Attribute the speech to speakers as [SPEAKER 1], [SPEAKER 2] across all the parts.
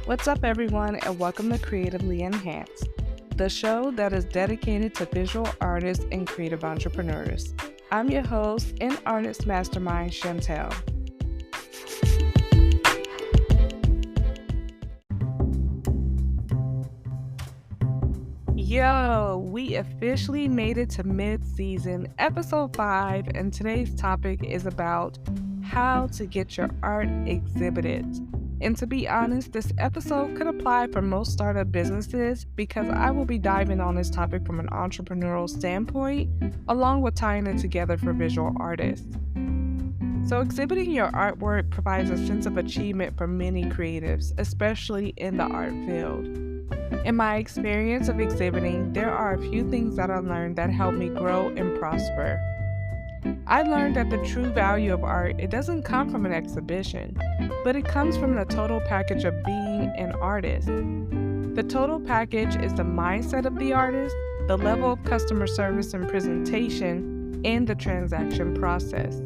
[SPEAKER 1] What's up, everyone, and welcome to Creatively Enhanced, the show that is dedicated to visual artists and creative entrepreneurs. I'm your host and artist mastermind, Chantel. Yo, we officially made it to mid-season, episode 5, and today's topic is about how to get your art exhibited. And to be honest, this episode could apply for most startup businesses because I will be diving on this topic from an entrepreneurial standpoint, along with tying it together for visual artists. So exhibiting your artwork provides a sense of achievement for many creatives, especially in the art field. In my experience of exhibiting, there are a few things that I learned that help me grow and prosper. I learned that the true value of art, it doesn't come from an exhibition, but it comes from the total package of being an artist. The total package is the mindset of the artist, the level of customer service and presentation, and the transaction process.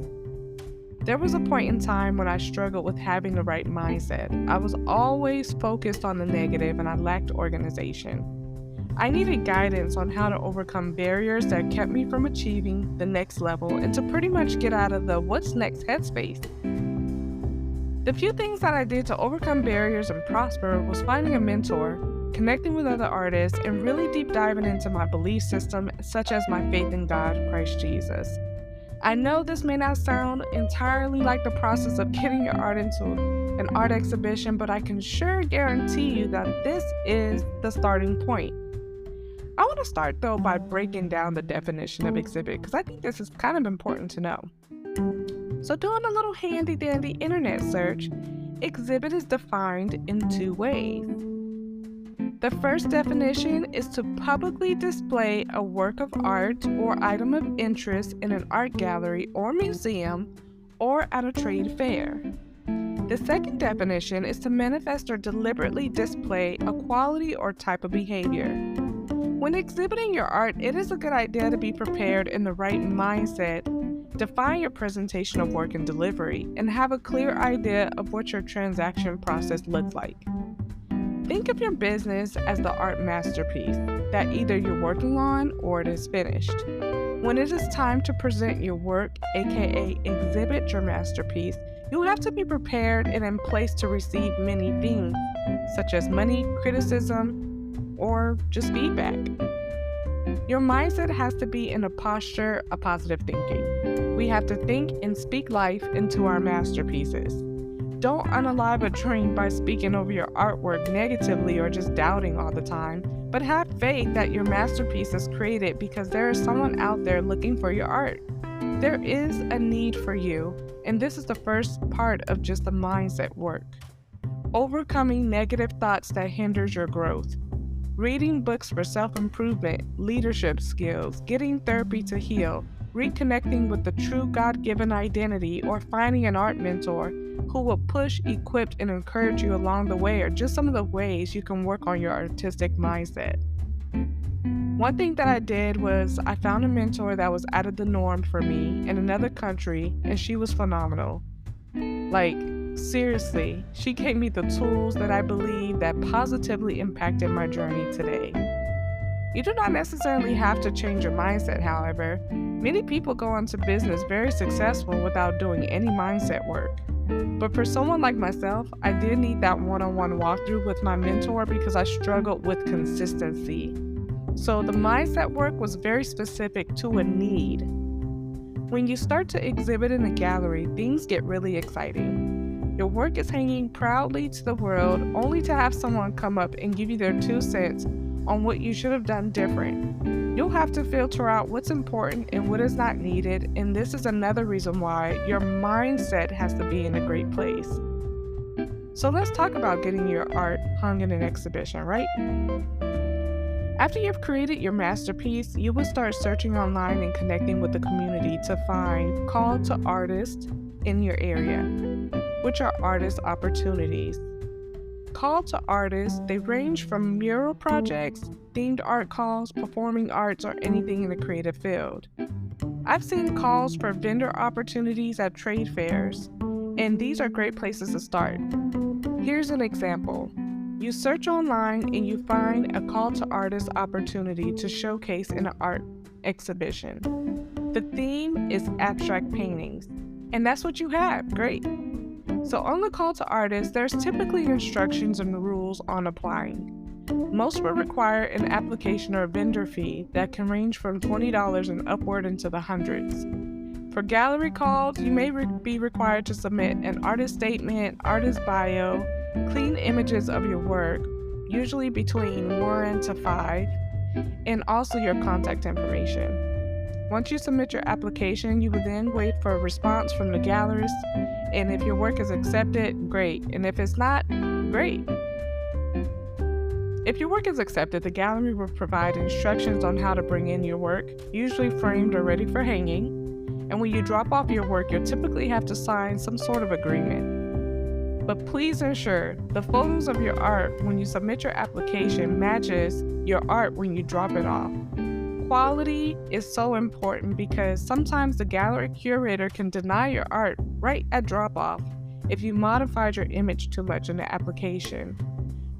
[SPEAKER 1] There was a point in time when I struggled with having the right mindset. I was always focused on the negative and I lacked organization. I needed guidance on how to overcome barriers that kept me from achieving the next level and to pretty much get out of the what's next headspace. The few things that I did to overcome barriers and prosper was finding a mentor, connecting with other artists, and really deep diving into my belief system, such as my faith in God, Christ Jesus. I know this may not sound entirely like the process of getting your art into an art exhibition, but I can sure guarantee you that this is the starting point. I want to start though by breaking down the definition of exhibit because I think this is kind of important to know. So doing a little handy dandy internet search, exhibit is defined in two ways. The first definition is to publicly display a work of art or item of interest in an art gallery or museum or at a trade fair. The second definition is to manifest or deliberately display a quality or type of behavior. When exhibiting your art, it is a good idea to be prepared in the right mindset, define your presentation of work and delivery, and have a clear idea of what your transaction process looks like. Think of your business as the art masterpiece that either you're working on or it is finished. When it is time to present your work, aka exhibit your masterpiece, you have to be prepared and in place to receive many things, such as money, criticism, or just feedback. Your mindset has to be in a posture of positive thinking. We have to think and speak life into our masterpieces. Don't unalive a dream by speaking over your artwork negatively or just doubting all the time, but have faith that your masterpiece is created because there is someone out there looking for your art. There is a need for you, and this is the first part of just the mindset work. Overcoming negative thoughts that hinders your growth. Reading books for self-improvement, leadership skills, getting therapy to heal, reconnecting with the true God-given identity, or finding an art mentor who will push, equip, and encourage you along the way are just some of the ways you can work on your artistic mindset. One thing that I did was I found a mentor that was out of the norm for me in another country, and she was phenomenal. Seriously, she gave me the tools that I believe that positively impacted my journey today. You do not necessarily have to change your mindset, however. Many people go into business very successful without doing any mindset work. But for someone like myself, I did need that one-on-one walkthrough with my mentor because I struggled with consistency. So the mindset work was very specific to a need. When you start to exhibit in a gallery, things get really exciting. Your work is hanging proudly to the world only to have someone come up and give you their 2 cents on what you should have done different. You'll have to filter out what's important and what is not needed, and this is another reason why your mindset has to be in a great place. So let's talk about getting your art hung in an exhibition, right? After you've created your masterpiece, you will start searching online and connecting with the community to find call to artists in your area, which are artist opportunities. Call to artists, they range from mural projects, themed art calls, performing arts, or anything in the creative field. I've seen calls for vendor opportunities at trade fairs, and these are great places to start. Here's an example. You search online and you find a call to artist opportunity to showcase in an art exhibition. The theme is abstract paintings, and that's what you have. Great. So, on the call to artists, there's typically instructions and rules on applying. Most will require an application or a vendor fee that can range from $20 and upward into the hundreds. For gallery calls, you may be required to submit an artist statement, artist bio, clean images of your work, usually between 1 to 5, and also your contact information. Once you submit your application, you will then wait for a response from the gallerist, and if your work is accepted, great, and if it's not, great. If your work is accepted, the gallery will provide instructions on how to bring in your work, usually framed or ready for hanging, and when you drop off your work, you'll typically have to sign some sort of agreement. But please ensure the photos of your art when you submit your application matches your art when you drop it off. Quality is so important because sometimes the gallery curator can deny your art right at drop-off if you modified your image too much in the application.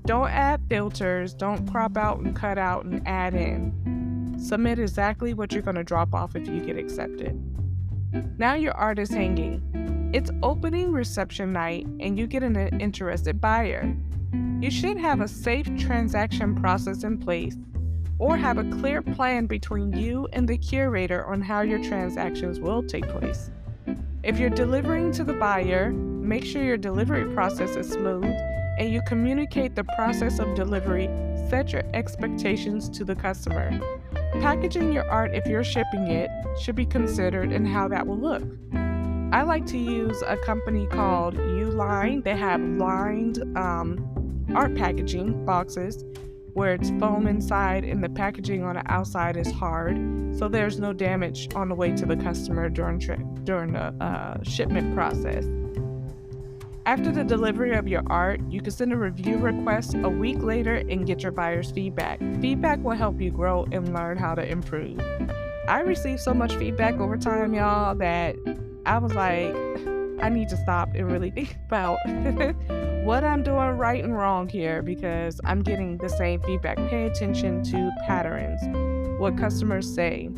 [SPEAKER 1] Don't add filters, don't crop out and cut out and add in. Submit exactly what you're going to drop off if you get accepted. Now your art is hanging. It's opening reception night and you get an interested buyer. You should have a safe transaction process in place or have a clear plan between you and the curator on how your transactions will take place. If you're delivering to the buyer, make sure your delivery process is smooth and you communicate the process of delivery. Set your expectations to the customer. Packaging your art, if you're shipping it, should be considered and how that will look. I like to use a company called Uline. They have lined art packaging boxes where it's foam inside and the packaging on the outside is hard, so there's no damage on the way to the customer during the shipment process. After the delivery of your art, you can send a review request a week later and get your buyer's feedback. Feedback will help you grow and learn how to improve. I received so much feedback over time, y'all, that I was like, I need to stop and really think about what I'm doing right and wrong here because I'm getting the same feedback. Pay attention to patterns, what customers say.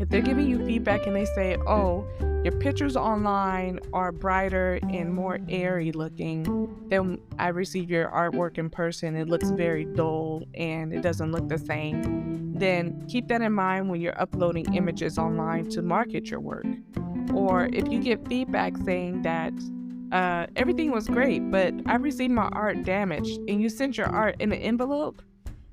[SPEAKER 1] If they're giving you feedback and they say, oh, your pictures online are brighter and more airy looking, then I receive your artwork in person, it looks very dull and it doesn't look the same, then keep that in mind when you're uploading images online to market your work. Or if you get feedback saying that everything was great, but I received my art damaged, and you sent your art in an envelope,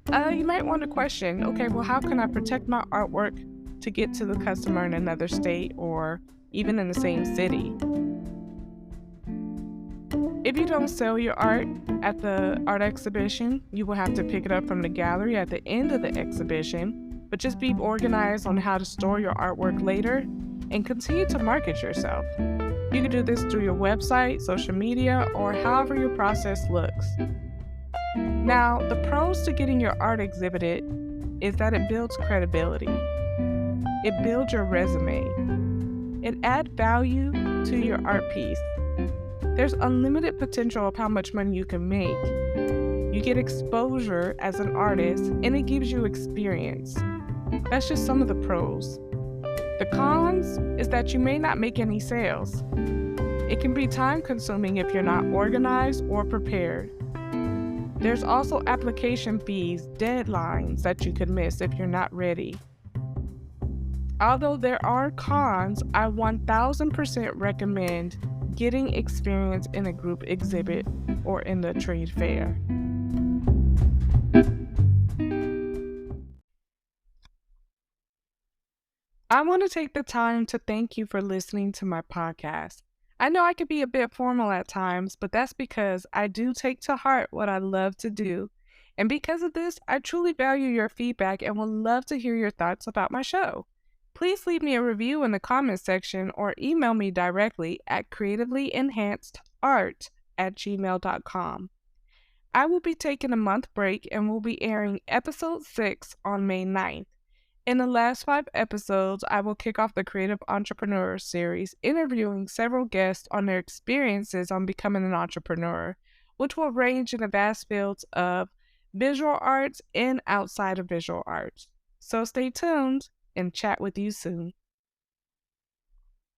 [SPEAKER 1] you might want to question, okay, well, how can I protect my artwork to get to the customer in another state or even in the same city? If you don't sell your art at the art exhibition, you will have to pick it up from the gallery at the end of the exhibition, but just be organized on how to store your artwork later and continue to market yourself. You can do this through your website, social media, or however your process looks. Now, the pros to getting your art exhibited is that it builds credibility. It builds your resume. It adds value to your art piece. There's unlimited potential of how much money you can make. You get exposure as an artist, and it gives you experience. That's just some of the pros. The cons is that you may not make any sales. It can be time-consuming if you're not organized or prepared. There's also application fees, deadlines that you could miss if you're not ready. Although there are cons, I 1000% recommend getting experience in a group exhibit or in the trade fair. I want to take the time to thank you for listening to my podcast. I know I could be a bit formal at times, but that's because I do take to heart what I love to do. And because of this, I truly value your feedback and would love to hear your thoughts about my show. Please leave me a review in the comments section or email me directly at creatively.enhancedart@gmail.com. I will be taking a month break and will be airing episode 6 on May 9th. In the last 5 episodes, I will kick off the Creative Entrepreneur series, interviewing several guests on their experiences on becoming an entrepreneur, which will range in the vast fields of visual arts and outside of visual arts. So stay tuned and chat with you soon.